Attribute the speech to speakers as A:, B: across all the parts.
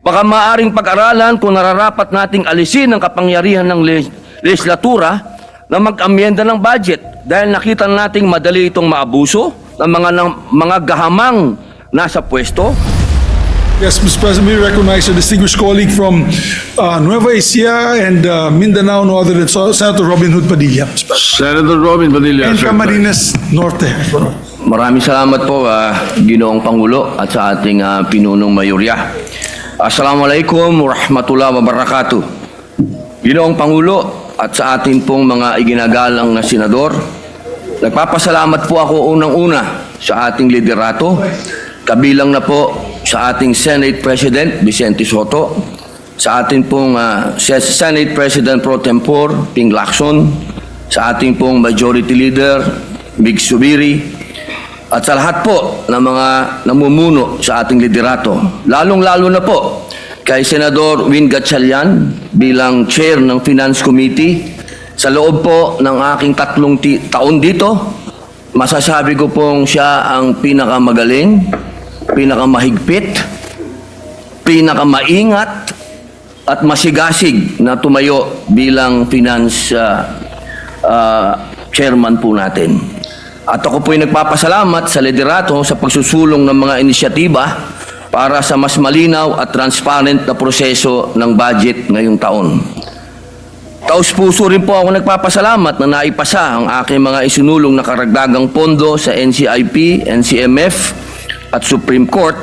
A: Baka maaring pag-aralan kung nararapat nating alisin ang kapangyarihan ng legislatura na mag-amyenda ng budget dahil nakita nating madali itong maabuso ng mga gahamang nasa pwesto.
B: Yes, Mr. President, we recognize a distinguished colleague from Nueva Ecija and Mindanao, no other than Senator Robin Hood Padilla. Mr. President.
C: Senator Robin Padilla.
B: And
C: sir.
B: Camarines Norte.
A: Maraming salamat po, Ginoong Pangulo at sa ating pinunong mayorya. Assalamualaikum warahmatullahi wabarakatuh. Ginoong Pangulo at sa ating pong mga iginagalang na senador, nagpapasalamat po ako unang-una sa ating liderato, kabilang na po sa ating Senate President Vicente Sotto, sa ating pong Senate President Pro Tempore Ping Lacson, sa ating pong Majority Leader Mig Subiri, at sa lahat po ng mga namumuno sa ating liderato, lalong-lalo na po kay Senador Win Gatchalian bilang Chair ng Finance Committee. Sa loob po ng aking 3 taon dito, masasabi ko pong siya ang pinakamagaling, pinakamahigpit, pinakamaingat at masigasig na tumayo bilang Finance Chairman po natin. At ako po'y nagpapasalamat sa liderato sa pagsusulong ng mga inisyatiba para sa mas malinaw at transparent na proseso ng budget ngayong taon. Taus-puso rin po ako nagpapasalamat na naipasa ang aking mga isinulong na karagdagang pondo sa NCIP, NCMF at Supreme Court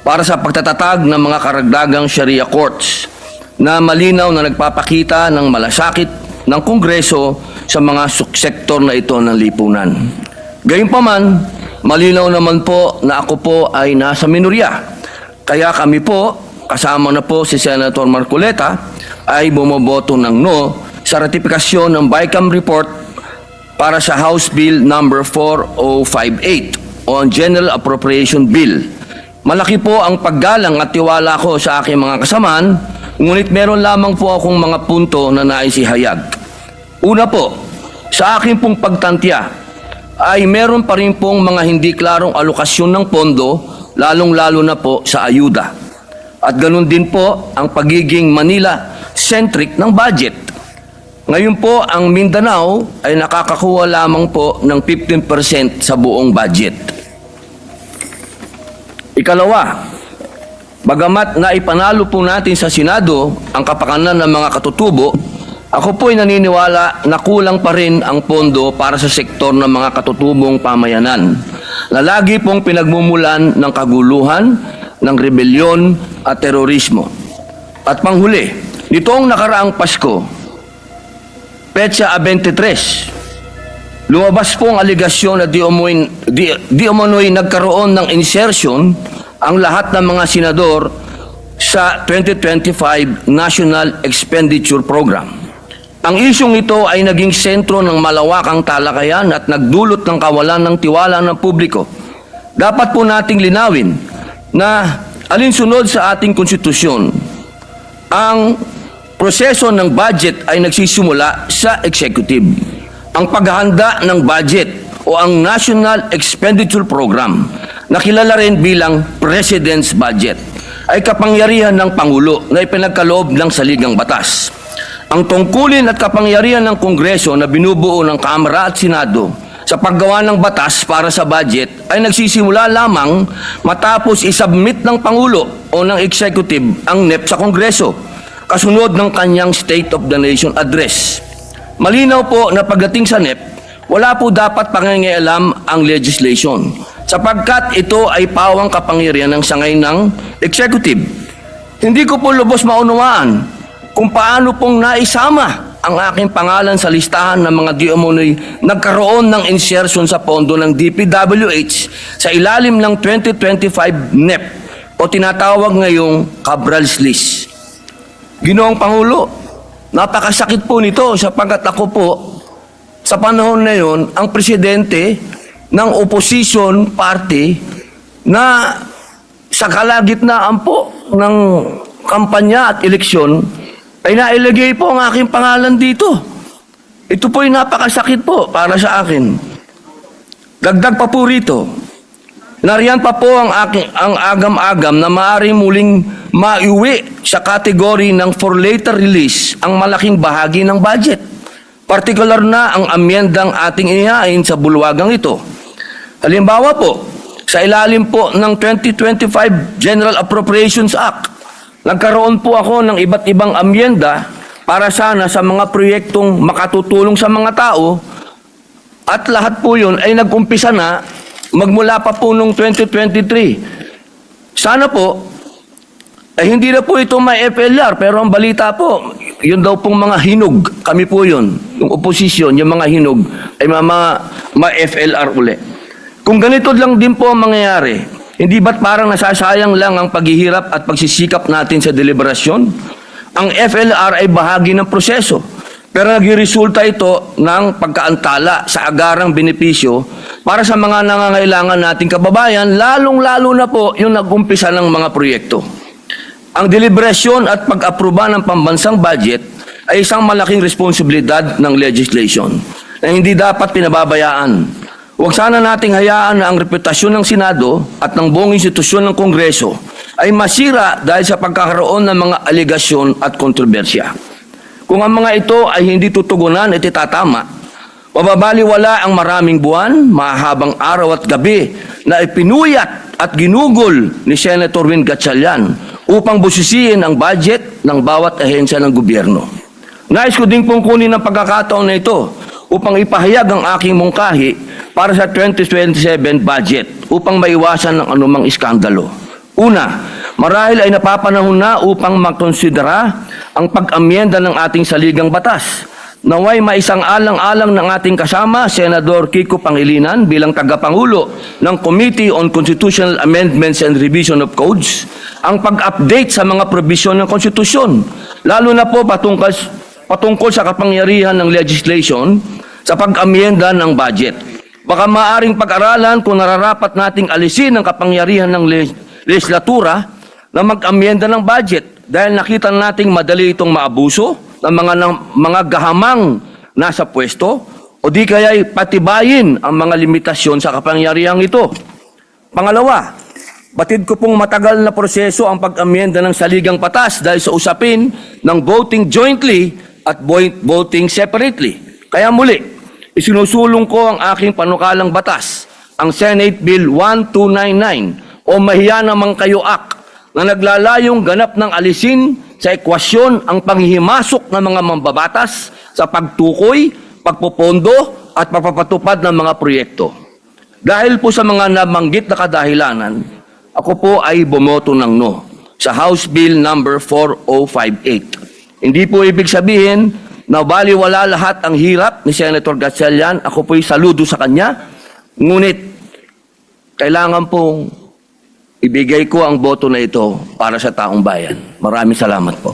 A: para sa pagtatatag ng mga karagdagang Sharia Courts na malinaw na nagpapakita ng malasakit ng Kongreso sa mga sektor na ito ng lipunan. Gayunpaman, malinaw naman po na ako po ay nasa minorya. Kaya kami po, kasama na po si Senator Marcoleta, ay bumoboto ng no sa ratifikasyon ng BICAM report para sa House Bill number 4058 on General Appropriation Bill. Malaki po ang paggalang at tiwala ko sa aking mga kasamaan, ngunit meron lamang po akong mga punto na naisihayag. Una po, sa aking pong pagtantya, ay meron pa rin pong mga hindi klarong alokasyon ng pondo, lalong-lalo na po sa ayuda. At ganun din po ang pagiging Manila-centric ng budget. Ngayon po, ang Mindanao ay nakakakuha lamang po ng 15% sa buong budget. Ikalawa, bagamat naipanalo po natin sa Senado ang kapakanan ng mga katutubo, ako po'y naniniwala na kulang pa rin ang pondo para sa sektor ng mga katutubong pamayanan na lagi pong pinagmumulan ng kaguluhan, ng rebelyon at terorismo. At panghuli, nitong nakaraang Pasko, Petsa 23, lumabas pong aligasyon na di umano'y nagkaroon ng insertion ang lahat ng mga senador sa 2025 National Expenditure Program. Ang isyong ito ay naging sentro ng malawakang talakayan at nagdulot ng kawalan ng tiwala ng publiko. Dapat po nating linawin na alinsunod sa ating konstitusyon, ang proseso ng budget ay nagsisimula sa executive. Ang paghahanda ng budget o ang National Expenditure Program, na kilala rin bilang President's Budget, ay kapangyarihan ng Pangulo na ipinagkaloob ng saligang batas. Ang tungkulin at kapangyarihan ng Kongreso na binubuo ng Kamara at Senado sa paggawa ng batas para sa budget ay nagsisimula lamang matapos isubmit ng Pangulo o ng Executive ang NEP sa Kongreso, kasunod ng kanyang State of the Nation Address. Malinaw po na pagdating sa NEP, wala po dapat pangingialam ang legislation sapagkat ito ay pawang kapangyarihan ng sangay ng Executive. Hindi ko po lubos maunawaan kung paano pong naisama ang aking pangalan sa listahan ng mga di umano'y nagkaroon ng insertion sa pondo ng DPWH sa ilalim ng 2025 NEP o tinatawag ngayong Cabral's List. Ginoong Pangulo, napakasakit po nito sapagkat ako po sa panahon na yon ang presidente ng opposition party na sa kalagitnaan po ng kampanya at eleksyon ay nailagay po ang aking pangalan dito. Ito po'y napakasakit po para sa akin. Dagdag pa po rito, Nariyan pa po ang agam-agam na maaari muling maiuwi sa kategory ng for later release ang malaking bahagi ng budget. Partikular na ang amyendang ating inihain sa bulwagang ito. Halimbawa po, sa ilalim po ng 2025 General Appropriations Act, nagkaroon po ako ng iba't ibang amyenda para sana sa mga proyektong makatutulong sa mga tao, at lahat po yun ay nag-umpisa na magmula pa po noong 2023. Sana po, ay hindi na po ito may FLR, pero ang balita po, yun daw pong mga hinog, kami po yun, yung oposisyon, yung mga hinog, ay ma-FLR uli. Kung ganito lang din po ang mangyayari, hindi ba't parang nasasayang lang ang paghihirap at pagsisikap natin sa deliberasyon? Ang FLR ay bahagi ng proseso, pero nagresulta ito ng pagkaantala sa agarang benepisyo para sa mga nangangailangan nating kababayan, lalong-lalo na po yung nag-umpisa ng mga proyekto. Ang deliberasyon at pag-aproba ng pambansang budget ay isang malaking responsibilidad ng legislation na hindi dapat pinababayaan. Huwag sana nating hayaan na ang reputasyon ng Senado at ng buong institusyon ng Kongreso ay masira dahil sa pagkakaroon ng mga aligasyon at kontrobersya. Kung ang mga ito ay hindi tutugunan at itatama, mababaliwala ang maraming buwan, mahabang araw at gabi na ipinuyat at ginugol ni Senator Win Gatchalian upang busisiin ang budget ng bawat ahensya ng gobyerno. Nais ko din pong kunin ang pagkakataon na ito upang ipahayag ang aking mungkahi para sa 2027 budget upang maiwasan ng anumang iskandalo. Una, marahil ay napapanahon na upang makonsidera ang pag-amyenda ng ating saligang batas. Naway maisang-alang-alang ng ating kasama, Senador Kiko Pangilinan bilang tagapangulo ng Committee on Constitutional Amendments and Revision of Codes, ang pag-update sa mga probisyon ng konstitusyon, lalo na po patungkol sa kapangyarihan ng legislation sa pag-amyenda ng budget. Baka maaring pag-aralan kung nararapat nating alisin ang kapangyarihan ng legislatura na mag-amyenda ng budget dahil nakita nating madali itong maabuso ng mga gahamang nasa pwesto o di kaya'y patibayin ang mga limitasyon sa kapangyarihang ito. Pangalawa, batid ko pong matagal na proseso ang pag-amyenda ng saligang batas dahil sa usapin ng voting jointly at voting separately. Kaya muli, isinusulong ko ang aking panukalang batas, ang Senate Bill 1299 o Mahiya Naman Kayo Act na naglalayong ganap ng alisin sa ekwasyon ang panghihimasok ng mga mambabatas sa pagtukoy, pagpopondo at pagpapatupad ng mga proyekto. Dahil po sa mga nabanggit na kadahilanan, ako po ay bumoto ng no sa House Bill number 4058. Hindi po ibig sabihin na baliwala lahat ang hirap ni Senator Gatchalian. Ako po'y saludo sa kanya. Ngunit, kailangan pong ibigay ko ang boto na ito para sa taong bayan. Maraming salamat po.